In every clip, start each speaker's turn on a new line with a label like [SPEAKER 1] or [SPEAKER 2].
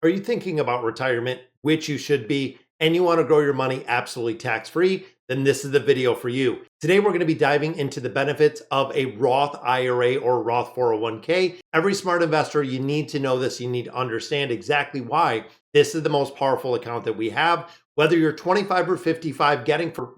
[SPEAKER 1] Are you thinking about retirement, which you should be, and you want to grow your money absolutely tax-free? Then this is the video for you. Today, we're going to be diving into the benefits of a Roth IRA or Roth 401k. Every smart investor, you need to know this. You need to understand exactly why this is the most powerful account that we have. Whether you're 25 or 55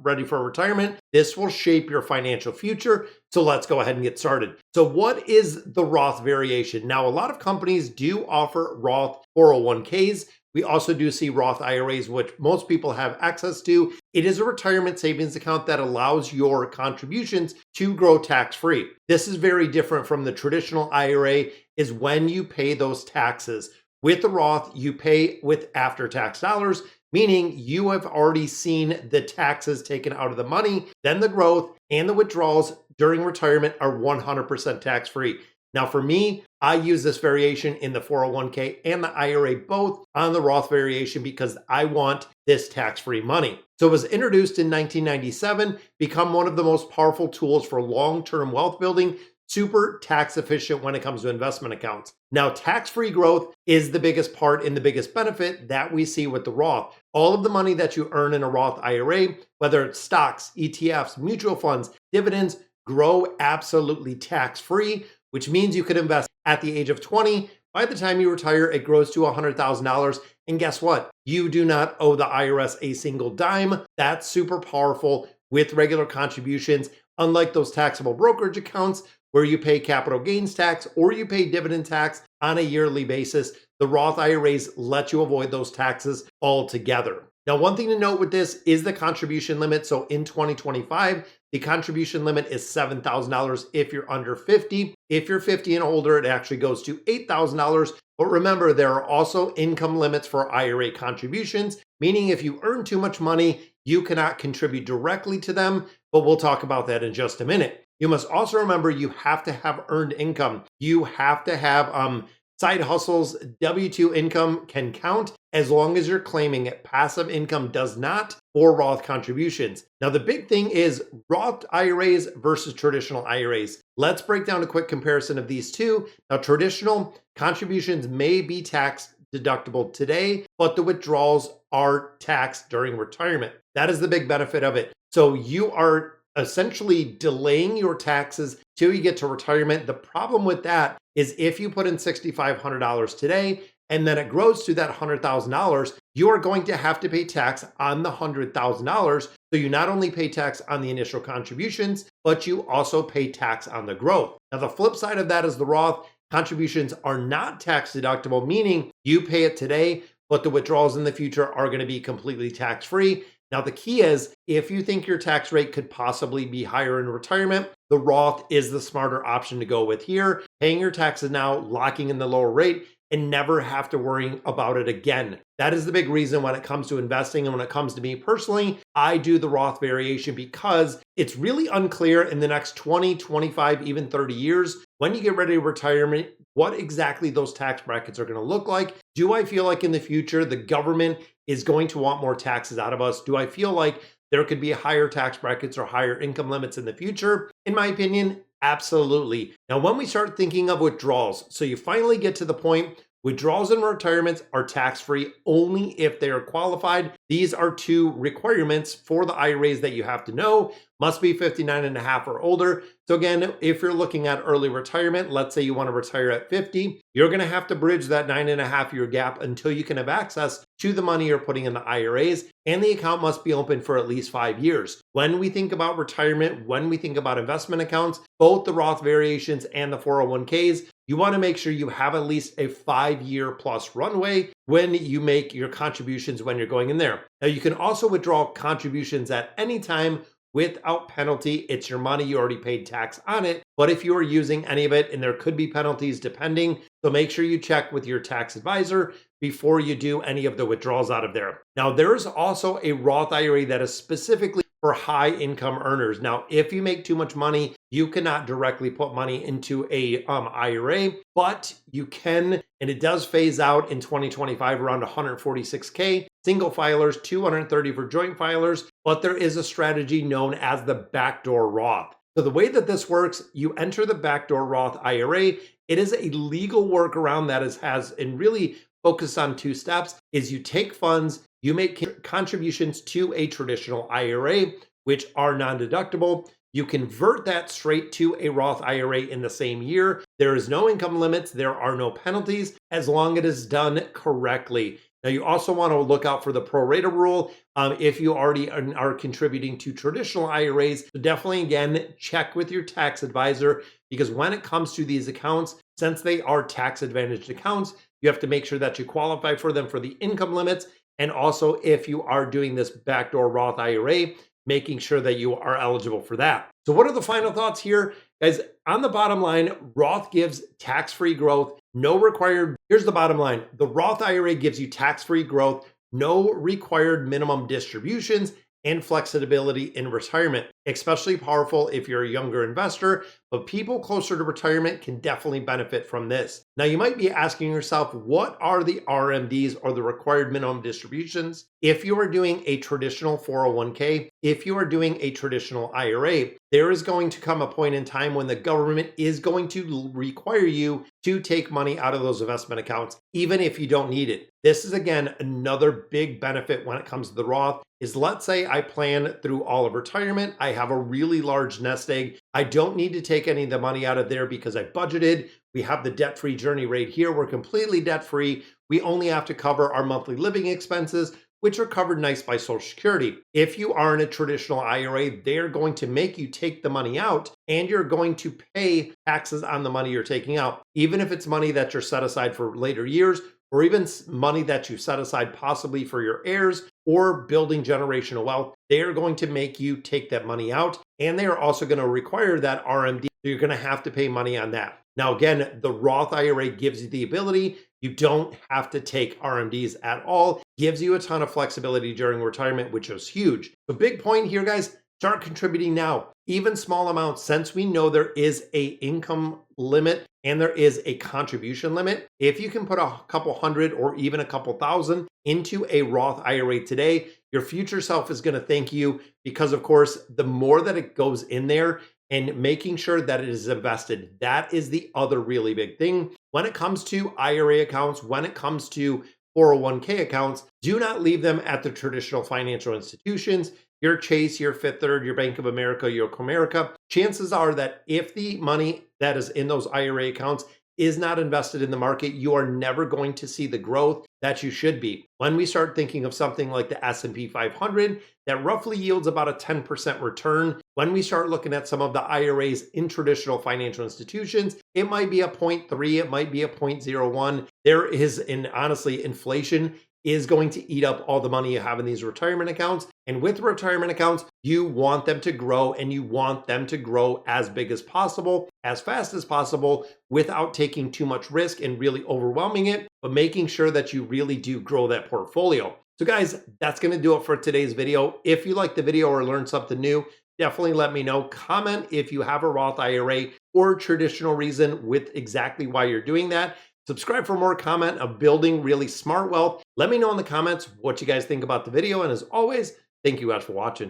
[SPEAKER 1] ready for retirement, this will shape your financial future. So let's go ahead and get started. So what is the Roth variation? Now, a lot of companies do offer Roth 401ks. We also do see Roth IRAs, which most people have access to. It is a retirement savings account that allows your contributions to grow tax-free. This is very different from the traditional IRA, is when you pay those taxes. With the Roth, you pay with after-tax dollars, meaning you have already seen the taxes taken out of the money, then the growth and the withdrawals during retirement are 100% tax-free. Now, for me, I use this variation in the 401k and the IRA, both on the Roth variation, because I want this tax-free money. So it was introduced in 1997, become one of the most powerful tools for long-term wealth building, super tax efficient when it comes to investment accounts. Now, tax-free growth is the biggest part and the biggest benefit that we see with the Roth. All of the money that you earn in a Roth IRA, whether it's stocks, ETFs, mutual funds, dividends, grow absolutely tax-free, which means you could invest at the age of 20. By the time you retire, it grows to $100,000. And guess what? You do not owe the IRS a single dime. That's super powerful with regular contributions, unlike those taxable brokerage accounts where you pay capital gains tax or you pay dividend tax on a yearly basis. The Roth IRAs let you avoid those taxes altogether. Now, one thing to note with this is the contribution limit. So in 2025, the contribution limit is $7,000 if you're under 50. If you're 50 and older, it actually goes to $8,000. But remember, there are also income limits for IRA contributions, meaning if you earn too much money, you cannot contribute directly to them. But we'll talk about that in just a minute. You must also remember you have to have earned income. You have to have side hustles. W-2 income can count as long as you're claiming it. Passive income does not, or Roth contributions. Now, the big thing is Roth IRAs versus traditional IRAs. Let's break down a quick comparison of these two. Now, traditional contributions may be tax deductible today, but the withdrawals are taxed during retirement. That is the big benefit of it. So you are essentially delaying your taxes till you get to retirement. The problem with that is if you put in $6,500 today and then it grows to that $100,000, you are going to have to pay tax on the $100,000. So you not only pay tax on the initial contributions, but you also pay tax on the growth. Now, the flip side of that is the Roth contributions are not tax deductible, meaning you pay it today, but the withdrawals in the future are going to be completely tax-free. Now, the key is if you think your tax rate could possibly be higher in retirement, the Roth is the smarter option to go with here. Paying your taxes now, locking in the lower rate, and never have to worry about it again. That is the big reason when it comes to investing. And when it comes to me personally, I do the Roth variation because it's really unclear in the next 20, 25, even 30 years, when you get ready to retirement, what exactly those tax brackets are going to look like. Do I feel like in the future, the government is going to want more taxes out of us? Do I feel like there could be higher tax brackets or higher income limits in the future? In my opinion, absolutely. Now, when we start thinking of withdrawals, so you finally get to the point, withdrawals and retirements are tax-free only if they are qualified. These are two requirements for the IRAs that you have to know. Must be 59 and a half or older. So again, if you're looking at early retirement, let's say you want to retire at 50, you're going to have to bridge that 9.5 year gap until you can have access to the money you're putting in the IRAs, and the account must be open for at least 5 years. When we think about retirement, when we think about investment accounts, both the Roth variations and the 401ks, you want to make sure you have at least a 5-year plus runway when you make your contributions when you're going in there. Now, you can also withdraw contributions at any time without penalty. It's your money, you already paid tax on it. But if you are using any of it, and there could be penalties depending, so make sure you check with your tax advisor before you do any of the withdrawals out of there. Now, there is also a Roth IRA that is specifically for high income earners. Now, if you make too much money, you cannot directly put money into a IRA, but you can, and it does phase out in 2025 around 146K. Single filers, 230 for joint filers, but there is a strategy known as the backdoor Roth. So the way that this works, you enter the backdoor Roth IRA. It is a legal workaround that has and really focus on two steps is you take funds, you make contributions to a traditional IRA, which are non-deductible. You convert that straight to a Roth IRA in the same year. There is no income limits. There are no penalties as long as it is done correctly. Now, you also want to look out for the pro rata rule if you already are contributing to traditional IRAs. So definitely, again, check with your tax advisor, because when it comes to these accounts, since they are tax advantaged accounts, you have to make sure that you qualify for them for the income limits. And also, if you are doing this backdoor Roth IRA, making sure that you are eligible for that. So what are the final thoughts here? Guys, on the bottom line, Roth gives tax-free growth, no required. Here's the bottom line. The Roth IRA gives you tax-free growth, no required minimum distributions, and flexibility in retirement. Especially powerful if you're a younger investor, but people closer to retirement can definitely benefit from this. Now, you might be asking yourself, what are the RMDs, or the required minimum distributions? If you are doing a traditional 401k, if you are doing a traditional IRA, there is going to come a point in time when the government is going to require you to take money out of those investment accounts, even if you don't need it. This is, again, another big benefit when it comes to the Roth. Is, let's say I plan through all of retirement, I have a really large nest egg. I don't need to take any of the money out of there because I budgeted. We have the debt-free journey right here. We're completely debt-free. We only have to cover our monthly living expenses, which are covered nice by Social Security. If you are in a traditional IRA, they're going to make you take the money out, and you're going to pay taxes on the money you're taking out, even if it's money that you're set aside for later years, or even money that you set aside possibly for your heirs or building generational wealth. They are going to make you take that money out, and they are also going to require that RMD. So you're going to have to pay money on that. Now, again, the Roth IRA gives you the ability. You don't have to take RMDs at all. Gives you a ton of flexibility during retirement, which is huge. The big point here, guys, start contributing now, even small amounts, since we know there is a income limit and there is a contribution limit. If you can put a couple hundred or even a couple thousand into a Roth IRA today, your future self is going to thank you, because, of course, the more that it goes in there and making sure that it is invested, that is the other really big thing. When it comes to IRA accounts, when it comes to 401k accounts, do not leave them at the traditional financial institutions, your Chase, your Fifth Third, your Bank of America, your Comerica. Chances are that if the money that is in those IRA accounts is not invested in the market, you are never going to see the growth that you should be. When we start thinking of something like the S&P 500, that roughly yields about a 10% return. When we start looking at some of the IRAs in traditional financial institutions, it might be a 0.3, it might be a 0.01. There is, honestly, inflation is going to eat up all the money you have in these retirement accounts. And with retirement accounts, you want them to grow, and you want them to grow as big as possible, as fast as possible, without taking too much risk and really overwhelming it, but making sure that you really do grow that portfolio. So guys, that's going to do it for today's video. If you liked the video or learned something new, definitely let me know. Comment if you have a Roth IRA or traditional reason with exactly why you're doing that. Subscribe for more content of building really smart wealth. Let me know in the comments what you guys think about the video. And as always, thank you guys for watching.